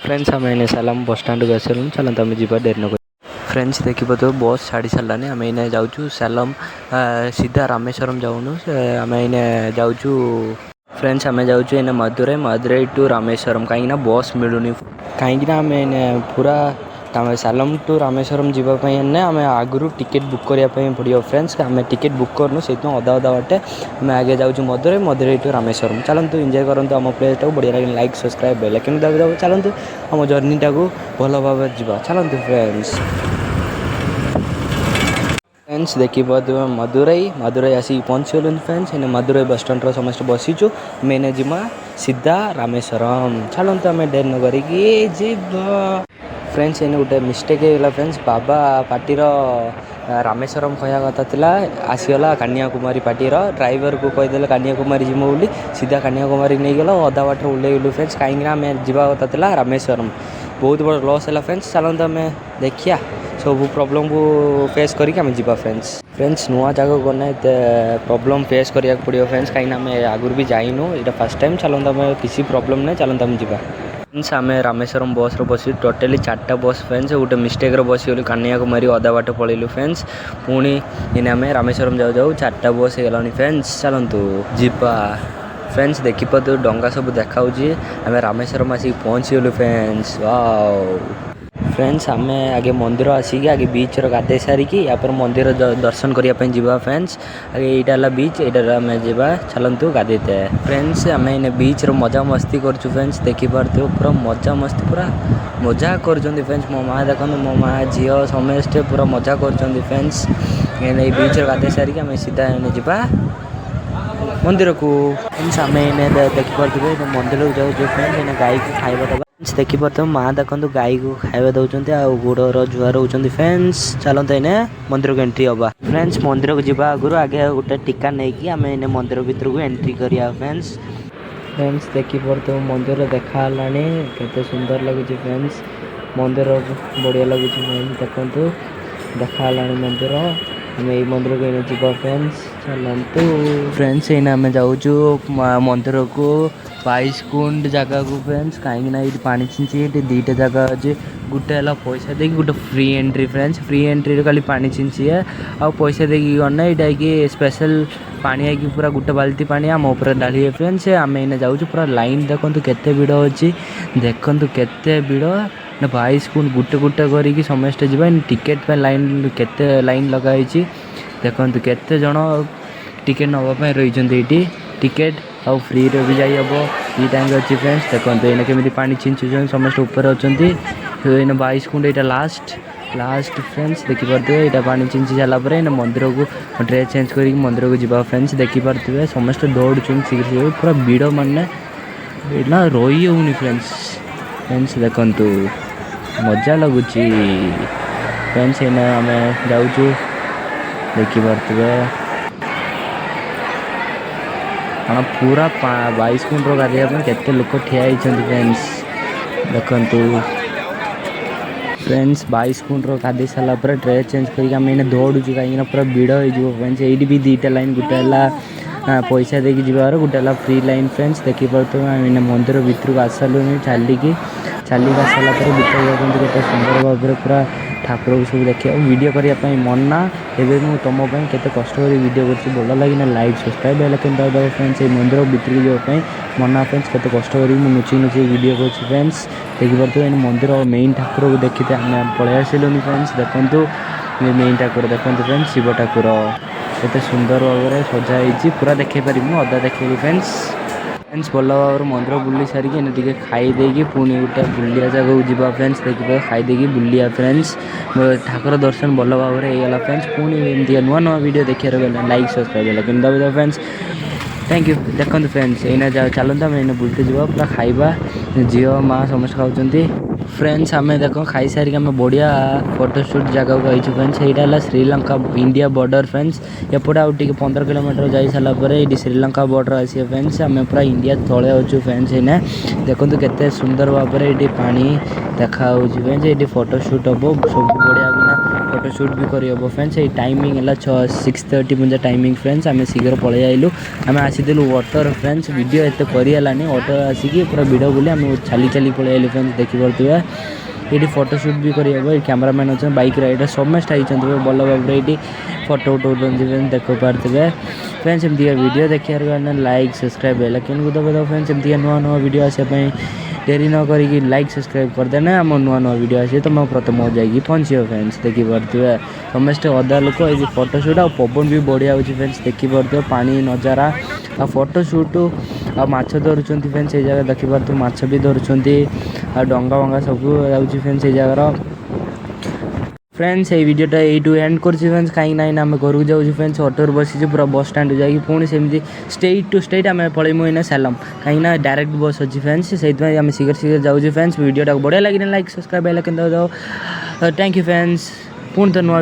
Friends आम एने सालाम bus stand को आसलुँ चलते आम जी डेर न फ्रेंड्स देखिए तो बस छाड़ी सारानी आम एने जाऊँ सालम सीधा रामेश्वरम जाऊँ आम एने जाऊँ फ्रेंड्स आम जाऊँ एने मदुरई टू रामेश्वरम कहीं बस मिलूनी कहीं आम एने पूरा सालम टू रामेश्वरम जावाई आम आगु टिकेट बुक करने पड़ो फ्रेंड्स आम टिकेट बुक करूँ से अधा अधा बाटे आम आगे जाऊँ मदुरई टू रामेश्वरम चलते एंजॉय करूँ आम प्लेस टाक बढ़िया लगे लाइक सब्सक्राइब बेल आइकन दबाई चलते आम जर्नी टाक भल भाव जा चलते फ्रेंड्स देखिए मदुरई आसिक पहुँचीगलु फ्रेंड्स इन मदुरई बस स्टैंड समस्त बसीचु मेने जिमा सीधा रामेश्वरम चलते आम डेर न करी फ्रेंड्स इन गोटे मिस्टेक होगा फ्रेंड्स बाबा पार्टी रामेश्वरम कहया कथा था आसीगला कन्याकुमारी पार्टी ड्राइवर को कहीदे कन्याकुमारी जीमु बोली सीधा कन्याकुमारी नहीं गला अधा बाटर ओल्लैगलु फ्रेंड्स कहीं आम जावा कथा था रामेश्वरम बहुत बड़ा लॉस है फ्रेंड्स चलते आम देखिया सब प्रॉब्लम को फेस करके आम जा फ्रेंड्स नुआ जगह गने प्रॉब्लम फेस करा पड़ो फ्रेंड्स कहीं आम आगुरी भी जाइनु ये फर्स्ट टाइम चलते आम किसी प्रॉब्लम नहीं चलते आम जा फ्रेंड्स आम रामेश्वरम बस बस टोटाली 4टा बस फ्रेंड्स गोटे मिस्टेक बसीगलु कन्याकुमारी अधा बाट पलैलु फ्रेंड्स पुणी इन आम रामेश्वरम जाऊ जाऊ 4टा बस हो गलानी फ्रेंड्स चलतु जीवा फ्रेंड्स देखिए डंगा सब देखा आम रामेश्वरम आसिक पहुँचीगलु फ्रेंड्स वाओ फ्रेंड्स आम आगे मंदिर आसिक आगे बीच गाधे सारिकी यापर मंदिर दर्शन करने जा फ्रेंड्स आगे यहाँ बीच यहाँ आम जा चलतु गाधेते फ्रेंड्स आम इन बीच मजा मस्ती करूँ फ्रेंड्स देखिपे पूरा मजा मस्ती पूरा मजा कर फ्रेंड्स मो माँ देखो मो माँ झी समस्ते पूरा मजा कर फ्रेंड्स ये बीच गाधे सारिकी आम सीधा जा मंदिर को फ्रेंड्स आम देखिपे मंदिर को जाऊँ फ्रेंड्स इन गाई को खाଇବା दबा देखिपे माँ देखो गाई को खाଇବା दौरान गोड़र जुआर होती फ्रेंड्स चलते इन्हें मंदिर को एंट्री हवा फ्रेंड्स मंदिर को जावा आगु आगे गोटे टीका नहीं कि आम इन मंदिर भर को एंट्री करिया फ्रेंड्स फ्रेंड्स देखिपे मंदिर देखा केते सुंदर लगुच फ्रेंड्स मंदिर बढ़िया लगुच फ्रेंड्स देखो देखा मंदिर आम ये मंदिर को जा फ्रेंड्स चलतु फ्रेंड्स इन आम जाऊँ मंदिर को 22 कुंड जगह को फ्रेंड्स कहीं पानी छिंची ये 2टा जगह अच्छे गोटे है पैसा देगी गोटे free entry friends free entry खाली पानी छिंची है आ पैसा देगी गने यहाँ कि स्पेशल पानी है कि पूरा गोटे बाल्टी पानी आम उपर डाली फ्रेंड्स आम इन जाऊँ पूरा लाइन देखो केते भिड़ अच्छी देखु केते भिड़ 22 कुंड गोटे गोटे करके समस्ते जा टिकेट पे लाइन केते लाइन लगाई देखो केते जन टिकेट नापी रही टिकेट आउ फ्री रे भी जाई हबो ये टाइम अच्छी फ्रेंड्स देखो ये केमी पानी छिंचुन समस्त ऊपर अच्छा इन 22 कुंड यहाँ लास्ट फ्रेंड्स देखिपे यहाँ पानी छिंची सारापर इन मंदिर को ड्रेस चेंज कर मंदिर को जा फ्रेंड्स देखिपे समस्त दौड़ुन शीघ्र पूरा भिड़ मानने रही होनी फ्रेंड्स देखु मजा लगुच फ्रेंड्स इन आम जाऊँ देखिपे हाँ पूरा 22 कुंड गाधेया केते लोक ठिया फ्रेंड्स देखु फ्रेंड्स 22 कुंड गाधे सारापर ड्रेस चेंज करके दौड़ू कहीं पूरा भिड़ हो फ्रेंड्स ये भी 2टा लाइन गोटे है पैसा देकी जीवार गोटे है फ्री लाइन फ्रेंड्स देखिपे आम मंदिर भर को आसलुनि चलिकी आसारापर भर जाते केते सुंदर भाव पूरा ठाकुर को सब देखिए वीडियो करने मना एवं मुझे तुम केते कष्ट कर वीडियो कर भल लगे लाइक सब्सक्राइब लेकिन दबा फ्रेंड्स ये मंदिर भर जावाई मना फ्रेंड्स केते कष्ट कर नुची वीडियो कर फ्रेंड्स देखिपे मंदिर मेन ठाकुर को देखते आम पलि आसलुनि फ्रेंड्स देखु मेन ठाकुर देखते फ्रेंड्स शिव ठाकुर केते सुंदर भाव सजाई पूरा देखे पारि अधा देखेली फ्रेंड्स भल भाव मंदिर बुली सारिकी टे खाईदेकी पुणी गोटे बुलिया जगह को फ्रेंड्स देखिए खाईदेकी बुलिया फ्रेंड्स ठाकुर दर्शन भल भाव होगा फ्रेंड्स पुणी एमती नुआ नुआ वीडियो देखिए गले लाइक सब्सक्राइब लेकिन दबा फ्रेंड्स थैंक यू देखो फ्रेंड्स ये चलते आम इन बुलते जा पूरा खाइबा झील माँ समस्त खाऊँ फ्रेंड्स आम देख खाई सारिक आम बढ़िया फोटोशूट जगह को आई फ्रेंड्स यहाँ है श्रीलंका इंडिया बॉर्डर फ्रेंड्स एपटे आउ 15 किलोमीटर जा सारापर ये श्रीलंका बॉर्डर आसी फ्रेंड्स आम पूरा इंडिया तले अच्छु फ्रेंड्स ये देखो केते सुंदर भाव ये पानी देखा फ्रेंड्स ये फोटोशूट हम सब बढ़िया कि फोटोशूट भी करहब फ्रेंड्स। ये टाइमिंग है 6:30 मुझे टाइमिंग फ्रेंड्स। आम शीघ्र पलि आइलु आम आसीलु वाटर फ्रेंड्स। वीडियो एत करानी वाटर आसिक पूरा भिड़ बोली आम चली चली पलि आइलु फ्रेंड्स। देखिपे ये फोटोशूट भी करहब। ये कैमरामैन अच्छे बाइक राइडर समस्त होती भल भाव ये फोटो उठाऊँ देख पारे फ्रेंड्स। एमती वीडियो देखिए लाइक सब्सक्राइब बेल आइकन को दबा फ्रेंड्स। एमती नुआ नुआ वीडियो आसापी डेरी न करी लाइक सब्सक्राइब करदेना आम नुआ नुआ वीडियो आसे तुम प्रथम जाइए पहुँचे फ्रेंड्स। देखिपे समस्त अधा लोक ये फोटोशूट आ पवन भी बढ़िया होची फ्रेंड्स। देखिपे पानी नजारा आ फोटोशूट आ माछ धरुंच फ्रेंड्स। ये जगह देखिपे माछ भी धरुंच आ डंगा वंगा सब जाऊँगी फ्रेंड्स। ये जगार फ्रेंड्स ये वीडियोटा यू एंड कर फ्रेंड्स। कहीं ना आम घर को जाऊँ फ्रेंड्स। ऑटो बसी पूरा बस स्टैंड जाकि पुणी सेमती स्टेट टू स्टेट आम पलैमु इना सालम कहीं डायरेक्ट बस अच्छी फ्रेंड्स। से आम शीघ्र शीघ्र जाऊँ फ्रेंड्स। वीडियोटा बढ़िया लगे लाइक सब्सक्राइब बेल आइकन दबाओ। Thank you friends. पुणी तो नुआ